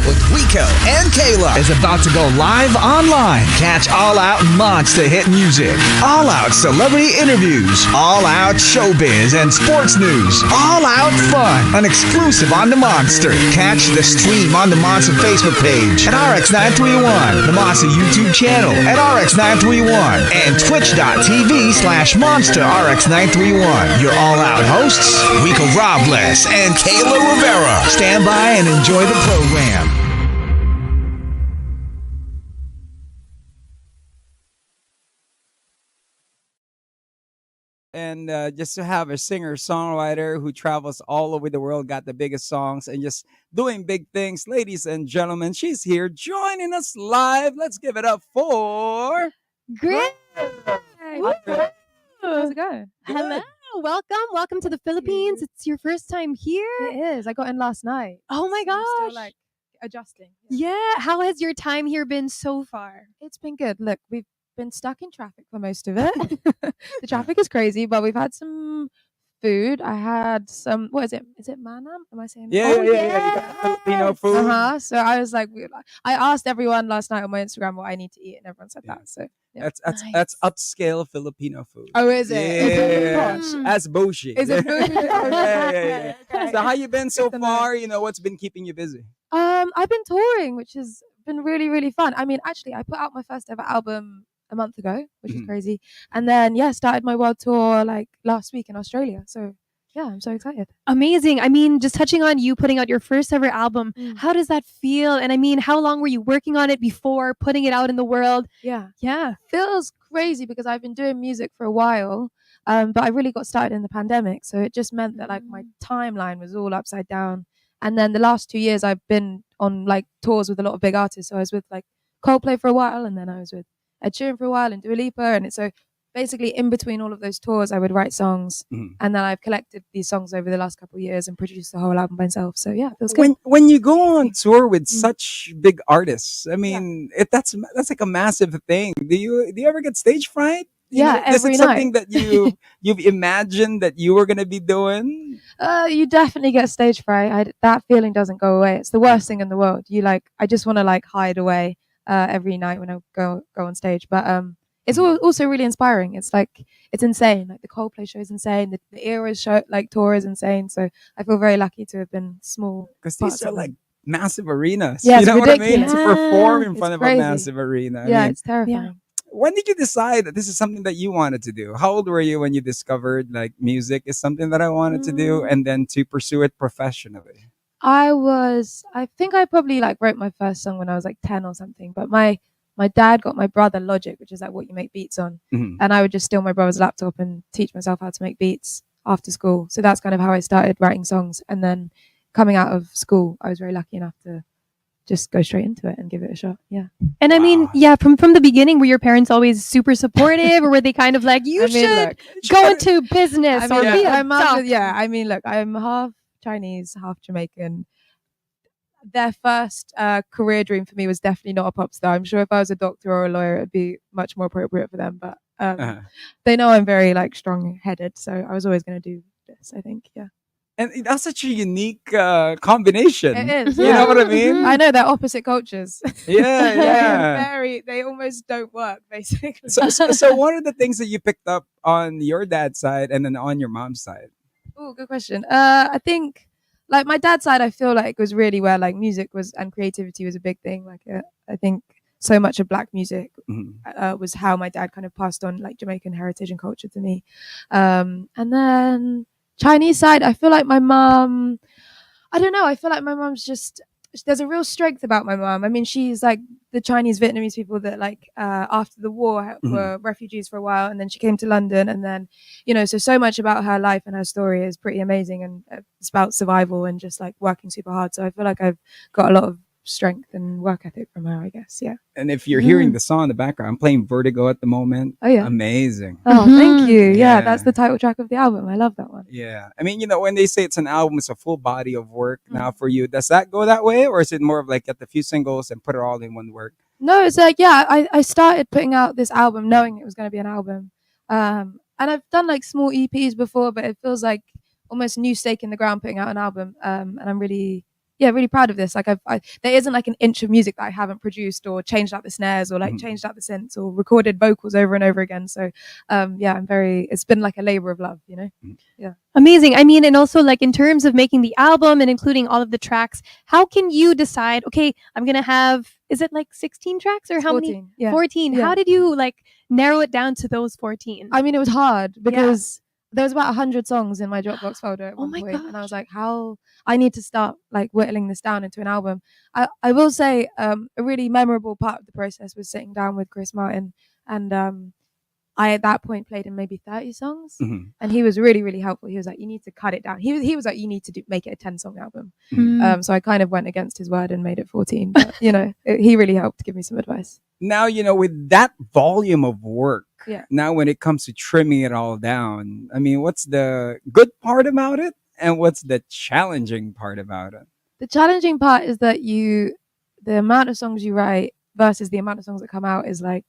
with Rico and Kayla is about to go live online. Catch All Out Monster hit music, All Out celebrity interviews, All Out showbiz and sports news, All Out fun, an exclusive on the Monster. Catch the stream on the Monster Facebook page at RX931, the Monster YouTube channel at RX931, and twitch.tv/Monster RX931. Your All Out hosts, Rico Robles and Kayla Rivera. Stand by and enjoy the program. And just to have a singer-songwriter who travels all over the world, got the biggest songs, and just doing big things. Ladies and gentlemen, she's here joining us live. Let's give it up for... Griff! How's it going? Hello, welcome to the Philippines. It's your first time here? It is. I got in last night. Oh my So I'm gosh. still like adjusting. Yeah, how has your time here been so far? It's been good. Look, we've been stuck in traffic for most of it. The traffic is crazy, but we've had some food. I had some, what is it? Is it manam? Am I saying Yeah, it? yeah. You got Filipino food. So I was like, I asked everyone last night on my Instagram what I need to eat, and everyone said that. So yeah. That's upscale Filipino food. Oh, is it? Yeah, Gosh. that's bougie. Is it bougie? Yeah. Okay. So how you been so Good to know. far? You know, what's been keeping you busy? I've been touring, which has been really, really fun. I mean, actually, I put out my first ever album a month ago, which is crazy. And then, started my world tour like last week in Australia. So, yeah, I'm so excited. Amazing. I mean, just touching on you putting out your first ever album, Mm. how does that feel? And I mean, how long were you working on it before putting it out in the world? Yeah. Yeah. Feels crazy because I've been doing music for a while, but I really got started in the pandemic. So it just meant that like my timeline was all upside down. And then the last 2 years I've been on like tours with a lot of big artists. So I was with like Coldplay for a while, and then I was with Ed Sheeran for a while and Dua Lipa. And so basically in between all of those tours, I would write songs. And then I've collected these songs over the last couple of years and produced the whole album by myself. So yeah, it feels good. When you go on tour with such big artists, I mean, that's like a massive thing. Do you ever get stage fright? Is every it something that you've imagined that you were gonna be doing? You definitely get stage fright. That feeling doesn't go away. It's the worst thing in the world. I just want to like hide away every night when I go on stage. But it's also really inspiring. It's like it's insane. Like the Coldplay show is insane. The Eras show tour is insane. So I feel very lucky to have been small. Because these are like massive arenas. Yeah, you know what I mean? ridiculous. To perform in It's front of crazy. a massive arena. I Yeah, mean, it's terrifying. when did you decide that this is something that you wanted to do? How old were you when you discovered like music is something that I wanted to do, and then to pursue it professionally? I think I probably like wrote my first song when I was like 10 or something. But my dad got my brother Logic, which is like what you make beats on. And I would just steal my brother's laptop and teach myself how to make beats after school. So that's kind of how I started writing songs. And then coming out of school, I was very lucky enough to just go straight into it and give it a shot. Yeah. And I mean, from the beginning, were your parents always super supportive, or were they kind of like, you should go into business or be a doctor? I mean, look, I'm half Chinese, half Jamaican. Their first career dream for me was definitely not a pop star. I'm sure if I was a doctor or a lawyer, it'd be much more appropriate for them. But they know I'm very like strong-headed, so I was always going to do this, I think. Yeah. And that's such a unique combination. It is. You know what I mean? I know they're opposite cultures. Yeah. They almost don't work, basically. So what are the things that you picked up on your dad's side and then on your mom's side? Oh, good question. I think like my dad's side, I feel like was really where like music was and creativity was a big thing. Like I think so much of Black music was how my dad kind of passed on like Jamaican heritage and culture to me. And then Chinese side, I feel like my mom, I don't know. I feel like my mom's just, there's a real strength about my mom. I mean, she's like the Chinese Vietnamese people that like after the war were refugees for a while, and then she came to London, and then so much about her life and her story is pretty amazing, and it's about survival and just like working super hard. So I feel like I've got a lot of strength and work ethic from her, I guess. Yeah. And if you're hearing the song in the background, I'm playing Vertigo at the moment. Oh yeah, amazing. Oh, thank you. Yeah, that's the title track of the album. I love that one. Yeah, I mean, when they say it's an album, it's a full body of work. Now for you, does that go that way, or is it more of like get the few singles and put it all in one work? No, it's like I started putting out this album knowing it was going to be an album, and I've done like small EPs before, but it feels like almost new stake in the ground putting out an album, and I'm really really proud of this. Like there isn't like an inch of music that I haven't produced or changed out the snares or like changed out the synths or recorded vocals over and over again. So it's been like a labor of love, you know? Yeah. Amazing. I mean, and also like in terms of making the album and including all of the tracks, how can you decide, okay, I'm going to have, is it like 16 tracks or how 14, many? yeah. 14. Yeah. How did you like narrow it down to those 14? I mean, it was hard because there was about 100 songs in my Dropbox folder at one point. Gosh. And I was like, how I need to start like whittling this down into an album. I will say a really memorable part of the process was sitting down with Chris Martin, and I at that point played him maybe 30 songs, and he was really, really helpful. He was like, you need to cut it down. He was like, you need to make it a 10-song album. So I kind of went against his word and made it 14. But, you know, he really helped give me some advice. Now, you know, with that volume of work, now when it comes to trimming it all down, I mean, what's the good part about it? And what's the challenging part about it? The challenging part is that the amount of songs you write versus the amount of songs that come out is like,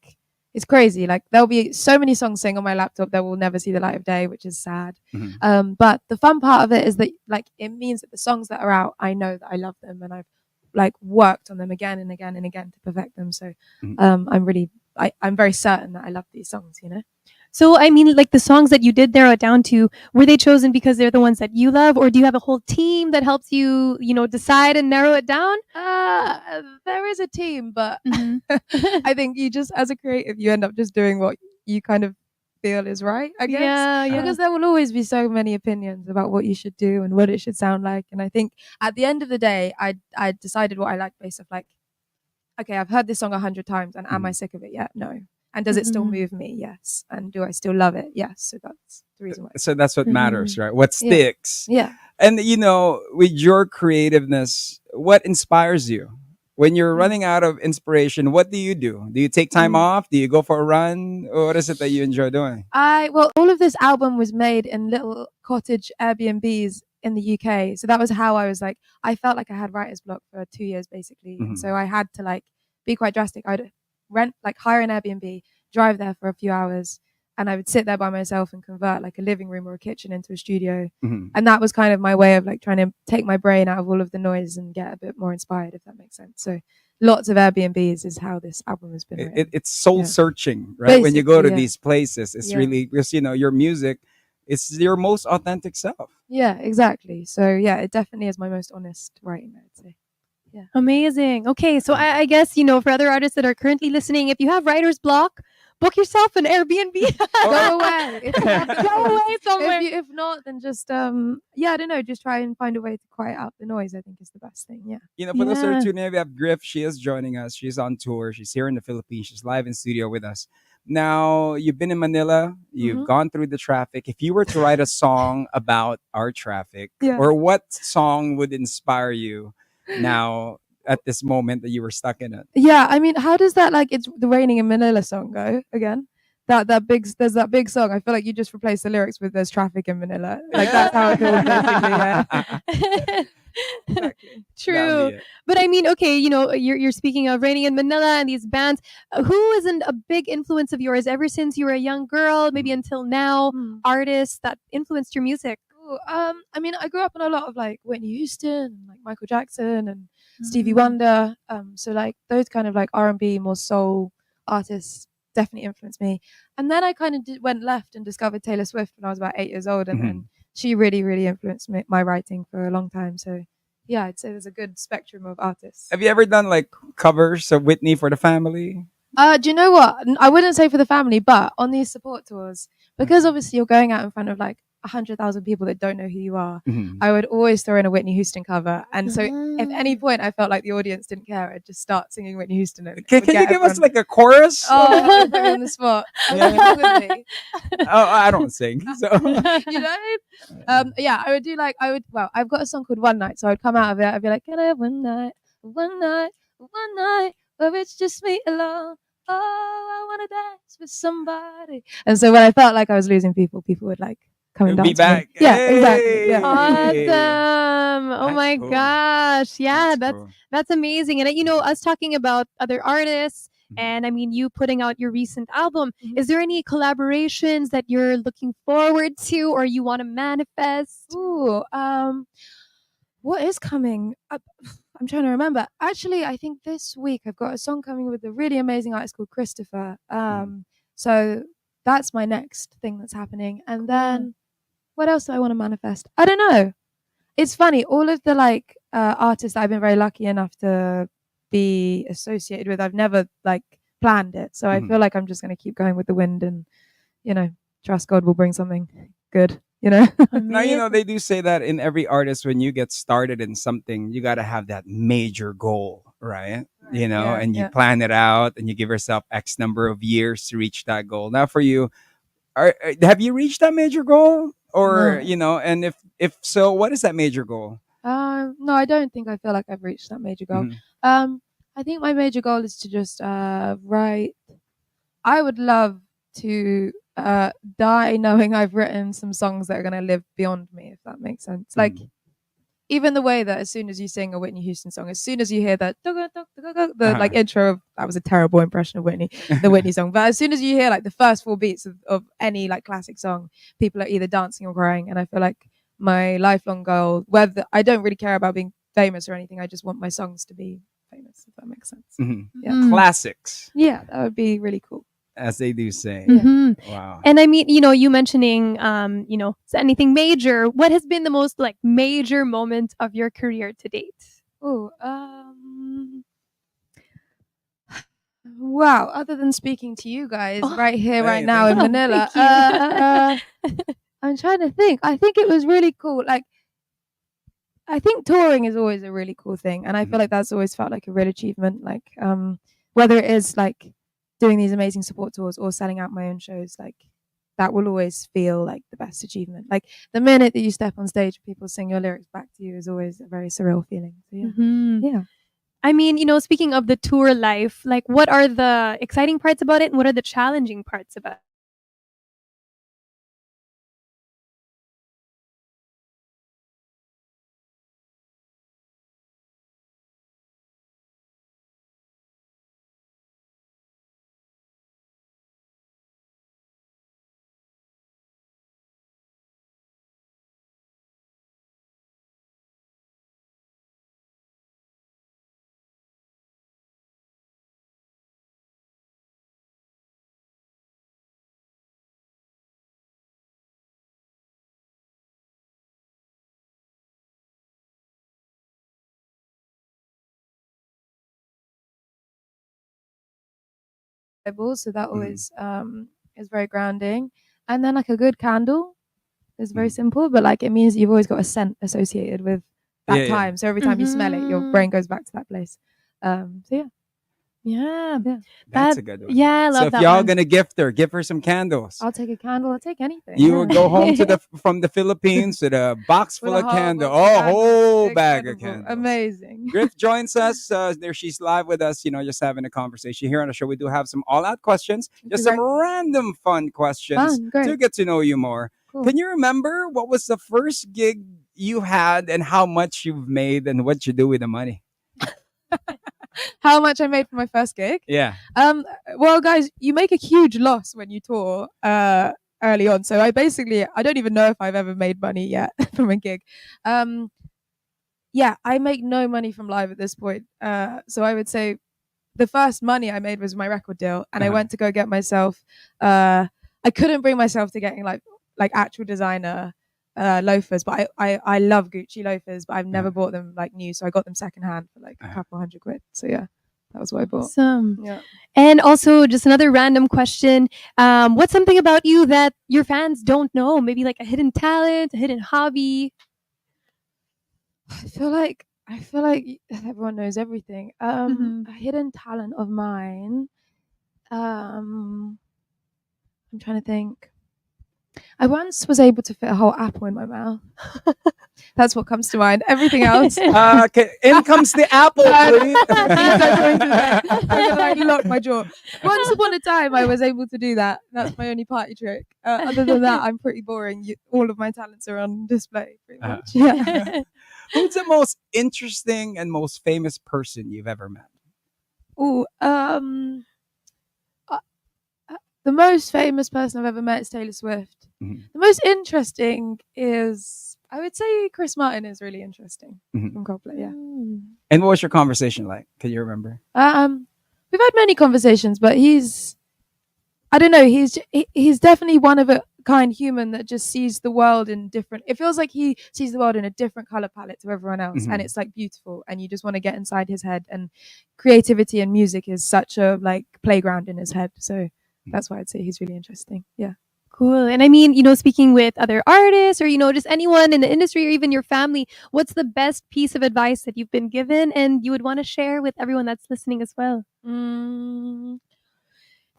it's crazy. Like there'll be so many songs sitting on my laptop that will never see the light of day, which is sad. But the fun part of it is that like it means that the songs that are out, I know that I love them and I've like worked on them again and again and again to perfect them. So I'm very certain that I love these songs, you know. So, I mean, like the songs that you did narrow it down to, were they chosen because they're the ones that you love, or do you have a whole team that helps you, you know, decide and narrow it down? There is a team, but I think you just, as a creative, you end up just doing what you kind of feel is right, I guess. Yeah. Because there will always be so many opinions about what you should do and what it should sound like. And I think at the end of the day, I decided what I like based off like, okay, I've heard this song 100 times, and am I sick of it yet? No. And does it still move me? Yes. And do I still love it? Yes. So that's the reason why. So that's what matters, right? What sticks. Yeah. And, you know, with your creativeness, what inspires you? When you're running out of inspiration, what do? Do you take time off? Do you go for a run? Or what is it that you enjoy doing? Well, all of this album was made in little cottage Airbnbs in the UK. So that was how I was like, I felt like I had writer's block for 2 years basically. And so I had to like be quite drastic. I'd hire an Airbnb, drive there for a few hours, and I would sit there by myself and convert like a living room or a kitchen into a studio. And that was kind of my way of like trying to take my brain out of all of the noise and get a bit more inspired, if that makes sense. So lots of Airbnbs is how this album has been written. It's soul searching, right? Basically, when you go to these places, it's really, because, you know, your music, it's your most authentic self. Yeah, exactly. So yeah, it definitely is my most honest writing, I would say. Yeah. Amazing. Okay, so I guess, you know, for other artists that are currently listening, if you have writer's block, book yourself an Airbnb. Go away. Go away somewhere. If not, then just I don't know, just try and find a way to quiet out the noise. I think is the best thing. Yeah. You know, for those that are tuning in, we have Griff. She is joining us. She's on tour. She's here in the Philippines. She's live in studio with us. Now, you've been in Manila. You've gone through the traffic. If you were to write a song about our traffic, or what song would inspire you now at this moment that you were stuck in it? Yeah, I mean, how does that like it's the Raining in Manila song go again? There's that big song. I feel like you just replaced the lyrics with "There's traffic in Manila." Like that's how it feels basically. Yeah. Exactly. True. But I mean, okay, you know, you're speaking of Raining in Manila and these bands. Who isn't a big influence of yours ever since you were a young girl, maybe until now? Artists that influenced your music? I mean, I grew up on a lot of like Whitney Houston, like Michael Jackson and Stevie Wonder. So like those kind of like R&B, more soul artists definitely influenced me. And then I kind of went left and discovered Taylor Swift when I was about 8 years old, and she really, really influenced my writing for a long time. So yeah, I'd say there's a good spectrum of artists. Have you ever done like covers of Whitney for the family? Do you know what? I wouldn't say for the family, but on these support tours, because obviously you're going out in front of like 100,000 people that don't know who you are, I would always throw in a Whitney Houston cover. And so if any point I felt like the audience didn't care, I'd just start singing Whitney Houston. Can you give us like a chorus? Oh, put me on the spot. With me. Oh, I don't sing. So you know? Yeah, well, I've got a song called One Night, so I'd come out of it, I'd be like, can I have one night where it's just me alone? Oh, I wanna dance with somebody. And so when I felt like I was losing people would like coming be back. Yeah, exactly. Yeah. Awesome. Oh That's my cool. gosh. Yeah, cool. that's amazing. And you know, us talking about other artists, and I mean you putting out your recent album, is there any collaborations that you're looking forward to or you want to manifest? Ooh, What is coming up? I'm trying to remember. Actually, I think this week I've got a song coming with a really amazing artist called Christopher. So that's my next thing that's happening. And then what else do I want to manifest? I don't know. It's funny. All of the like artists that I've been very lucky enough to be associated with, I've never like planned it. So I feel like I'm just going to keep going with the wind and, trust God will bring something good. Now, they do say that in every artist, when you get started in something, you got to have that major goal, right? And you plan it out and you give yourself X number of years to reach that goal. Now for you, have you reached that major goal? Or, and if so, what is that major goal? No, I don't think I feel like I've reached that major goal. I think my major goal is to just write. I would love to die knowing I've written some songs that are going to live beyond me, if that makes sense. Like, even the way that as soon as you sing a Whitney Houston song, as soon as you hear that the like intro of, that was a terrible impression of Whitney, the Whitney song, but as soon as you hear like the first 4 beats of any like classic song, people are either dancing or crying. And I feel like my lifelong goal, whether I don't really care about being famous or anything, I just want my songs to be famous, if that makes sense. Classics. Yeah, that would be really cool. As they do say. Wow. And I mean, you mentioning, anything major. What has been the most like major moment of your career to date? Wow. Other than speaking to you guys right here, right now in Manila, I'm trying to think. I think it was really cool. Like, I think touring is always a really cool thing, and I feel like that's always felt like a real achievement. Like, whether it is like doing these amazing support tours or selling out my own shows, like that will always feel like the best achievement. Like the minute that you step on stage, people sing your lyrics back to you is always a very surreal feeling. So yeah. I mean, speaking of the tour life, like what are the exciting parts about it and what are the challenging parts about it? So that always is very grounding. And then like a good candle is very simple, but like it means you've always got a scent associated with that time. So every time you smell it, your brain goes back to that place. So yeah. That's a good one. Yeah, I love that. So if y'all gonna gift her, give her some candles. I'll take a candle. I'll take anything. You would go home from the Philippines with a box full of candles. Oh, whole bag of candles. Amazing. Griff joins us. There she's live with us, just having a conversation here on the show. We do have some all-out questions, just some random fun questions to get to know you more. Cool. Can you remember what was the first gig you had and how much you've made and what you do with the money? How much I made for my first gig? Yeah. Well, guys, you make a huge loss when you tour early on. So I don't even know if I've ever made money yet from a gig. Yeah, I make no money from live at this point. So I would say the first money I made was my record deal, and I went to go get myself. I couldn't bring myself to getting like actual designer loafers, but I love Gucci loafers, but I've never bought them like new, so I got them secondhand for like a couple £100. So yeah, that was what I bought. Awesome. Yeah. And also, just another random question: what's something about you that your fans don't know? Maybe like a hidden talent, a hidden hobby. I feel like everyone knows everything. A hidden talent of mine. I'm trying to think. I once was able to fit a whole apple in my mouth. That's what comes to mind. Everything else. Okay. In comes the apple, please. I locked my jaw. Once upon a time, I was able to do that. That's my only party trick. Other than that, I'm pretty boring. All of my talents are on display, pretty much. Yeah. Who's the most interesting and most famous person you've ever met? The most famous person I've ever met is Taylor Swift. The most interesting is I would say Chris Martin is really interesting from Coldplay. Yeah. And what was your conversation like? Can you remember? We've had many conversations, but I don't know. He's definitely one of a kind human that just sees the world in different. It feels like he sees the world in a different color palette to everyone else, and it's like beautiful, and you just want to get inside his head. And creativity and music is such a like playground in his head. So that's why I'd say he's really interesting. Yeah. Cool. And I mean, speaking with other artists or, just anyone in the industry or even your family, what's the best piece of advice that you've been given and you would want to share with everyone that's listening as well? The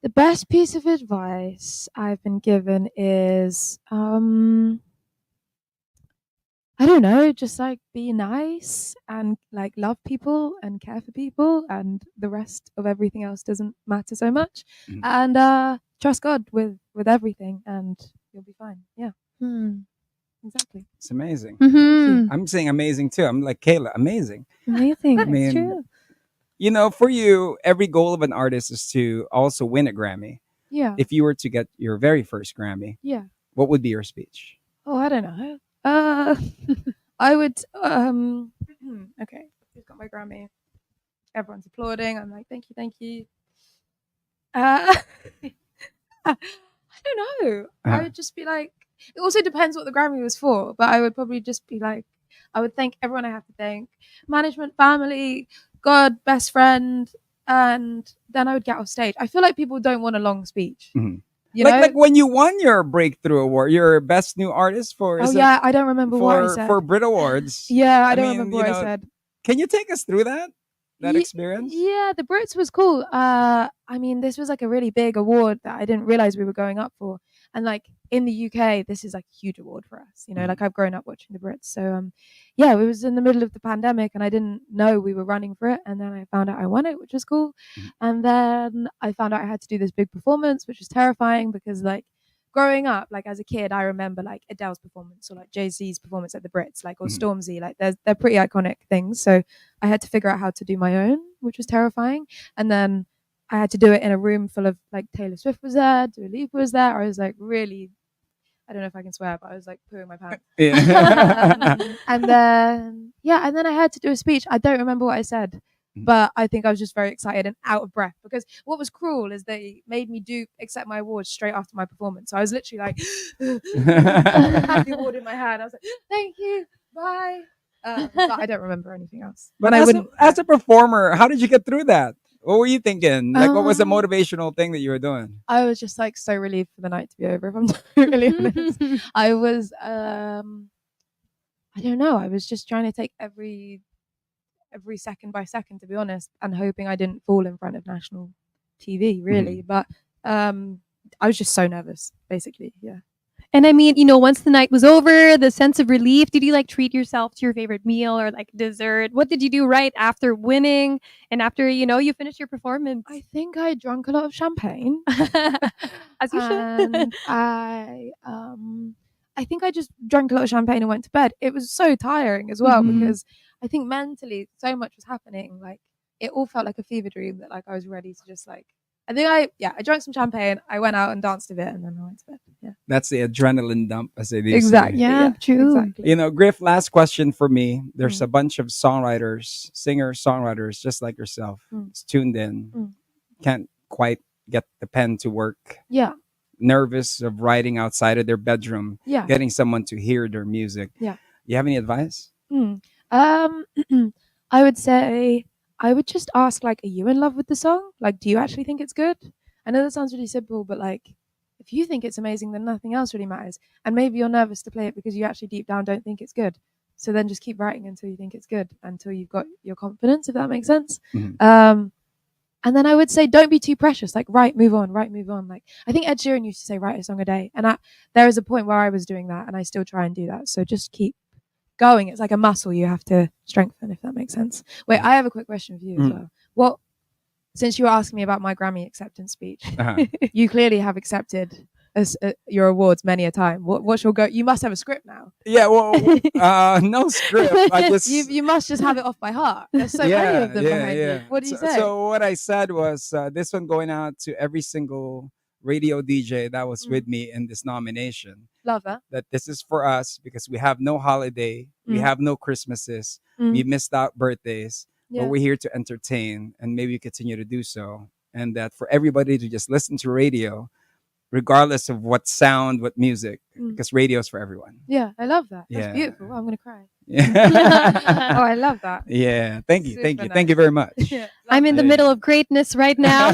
best piece of advice I've been given is, I don't know, just like be nice and like love people and care for people, and the rest of everything else doesn't matter so much. And trust God with everything, and you'll be fine. Yeah. Exactly. It's amazing. Mm-hmm. I'm saying amazing too. I'm like, Kayla, amazing. Amazing. I mean, true. For you, every goal of an artist is to also win a Grammy. Yeah. If you were to get your very first Grammy, what would be your speech? Oh, I don't know. I would. Okay, who's got my Grammy? Everyone's applauding. I'm like, thank you. I don't know. I would just be like. It also depends what the Grammy was for, but I would probably just be like, I would thank everyone I have to thank, management, family, God, best friend, and then I would get off stage. I feel like people don't want a long speech. You know? Like when you won your breakthrough award, your best new artist for I don't remember what I said for Brit Awards. Yeah, I don't remember what I said. Can you take us through that experience? Yeah, the Brits was cool. I mean, this was like a really big award that I didn't realize we were going up for, and like in the UK, this is like a huge award for us. Like I've grown up watching the Brits, so yeah, it was in the middle of the pandemic, and I didn't know we were running for it, and then I found out I won it, which was cool, and then I found out I had to do this big performance, which was terrifying because like. Growing up, like as a kid, I remember like Adele's performance or like Jay-Z's performance at the Brits, like or Stormzy, like they're pretty iconic things. So I had to figure out how to do my own, which was terrifying. And then I had to do it in a room full of like Taylor Swift was there, Dua Lipa was there. I was like really, I don't know if I can swear, but I was like pooing my pants. and then I had to do a speech. I don't remember what I said. But I think I was just very excited and out of breath because what was cruel is they made me accept my award straight after my performance. So I was literally like, I had the award in my hand. I was like, thank you, bye. But I don't remember anything else. But as a performer, how did you get through that? What were you thinking? Like, what was the motivational thing that you were doing? I was just like so relieved for the night to be over. If I'm really honest, I was, I don't know. I was just trying to take every second by second, to be honest, and hoping I didn't fall in front of national TV, really. But I was just so nervous, basically. Yeah. And I mean, once the night was over, the sense of relief, did you like treat yourself to your favorite meal or like dessert? What did you do right after winning and after, you finished your performance? I think I drank a lot of champagne. As you should. And I think I just drank a lot of champagne and went to bed. It was so tiring as well because I think mentally so much was happening. Like it all felt like a fever dream that like I was ready to just like. I think I drank some champagne. I went out and danced a bit, and then I went to bed. Yeah, that's the adrenaline dump, as it is. Exactly. Yeah, true. Exactly. Griff. Last question for me. There's a bunch of songwriters, singer-songwriters, just like yourself. It's tuned in. Can't quite get the pen to work. Yeah. Nervous of writing outside of their bedroom. Yeah. Getting someone to hear their music. Yeah. You have any advice? I would say I would just ask like, are you in love with the song? Like, do you actually think it's good? I know that sounds really simple, but like, if you think it's amazing, then nothing else really matters. And maybe you're nervous to play it because you actually deep down don't think it's good. So then just keep writing until you think it's good, until you've got your confidence, if that makes sense. And then I would say, don't be too precious. Like, move on. Like, I think Ed Sheeran used to say, write a song a day. And there is a point where I was doing that, and I still try and do that. So just keep going. It's like a muscle you have to strengthen, if that makes sense. Wait, I have a quick question for you as well. Since you were asking me about my Grammy acceptance speech, you clearly have accepted your awards many a time. What's your go? You must have a script now. Yeah, well, no script. I just you must just have it off by heart. There's so many of them behind you. What do you say? So what I said was this one going out to every single radio DJ that was with me in this nomination. Love that. That this is for us because we have no holiday, we have no Christmases, we missed out birthdays, but we're here to entertain and maybe continue to do so. And that for everybody to just listen to radio, regardless of what sound, what music, because radio is for everyone. Yeah, I love that. That's beautiful. Oh, I'm gonna cry. Yeah. Oh, I love that. Yeah. Thank you. Thank you. Super Thank you very much. Yeah, I'm in the middle of greatness right now.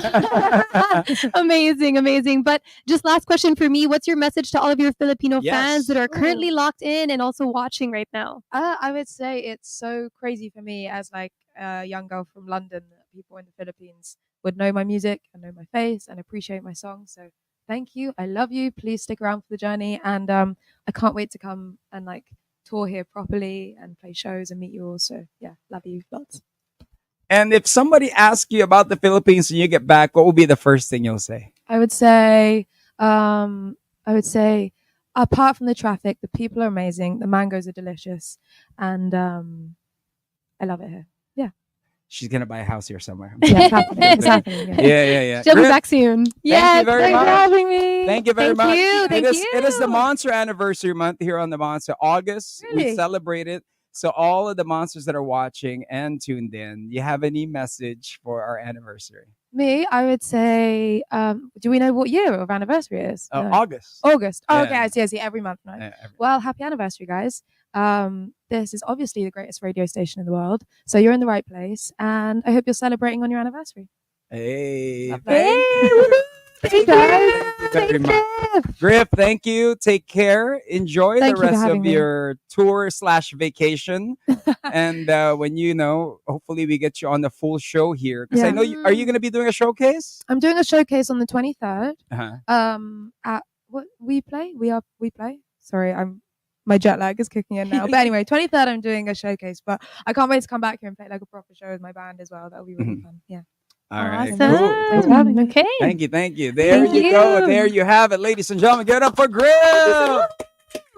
Amazing, amazing. But just last question for me. What's your message to all of your Filipino fans that are currently locked in and also watching right now? I would say it's so crazy for me as like a young girl from London that people in the Philippines would know my music and know my face and appreciate my songs. So thank you. I love you. Please stick around for the journey. And I can't wait to come and like tour here properly and play shows and meet you all. So yeah, love you lots. And if somebody asks you about the Philippines when you get back, what would be the first thing you'll say? I would say, apart from the traffic, the people are amazing. The mangoes are delicious. And I love it here. She's going to buy a house here somewhere. Yeah, it's happening. It's happening. Yeah. She'll be Griff, back soon. Yes, thanks for having me. Thank you very Thank much. you, thank It is the you. Monster anniversary month here on the Monster. August, we Really? celebrate it. So all of the monsters that are watching and tuned in, you have any message for our anniversary? Me, I would say, do we know what year of anniversary it is? No. August. August. Oh, Yeah. okay, I see. Every month, no. Yeah, Well, happy anniversary, guys. This is obviously the greatest radio station in the world. So you're in the right place. And I hope you're celebrating on your anniversary. Hey, Love thank that. you. Thank you, guys. Thank you very much. Griff, thank you. Take care. Enjoy Thank the you for rest having of me. your tour/vacation. And when hopefully we get you on the full show here. Because I Yeah. know are you going to be doing a showcase? I'm doing a showcase on the 23rd. Uh-huh. At what we play? We play. Sorry, my jet lag is kicking in now. But anyway, 23rd I'm doing a showcase. But I can't wait to come back here and play like a proper show with my band as well. That'll be really fun. Yeah. All right. Awesome. Cool. Thanks for having me. Okay. Thank you. There Thank you go. you. There you have it, ladies and gentlemen. Give it up for Griff.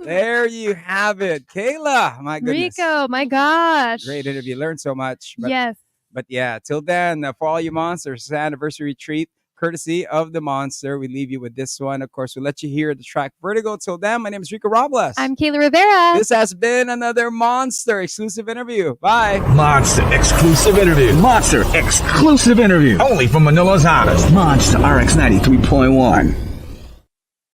There you have it. Kayla, my goodness. Rico, my gosh. Great interview. Learned so much. Yes. But yeah, till then, for all you monsters, it's an anniversary treat, courtesy of the Monster. We leave you with this one. Of course, we'll let you hear the track Vertigo. Till then, my name is Rico Robles. I'm Kayla Rivera. This has been another Monster exclusive interview. Bye. Monster exclusive interview. Monster exclusive interview. Only from Manila's hottest. Monster RX93.1.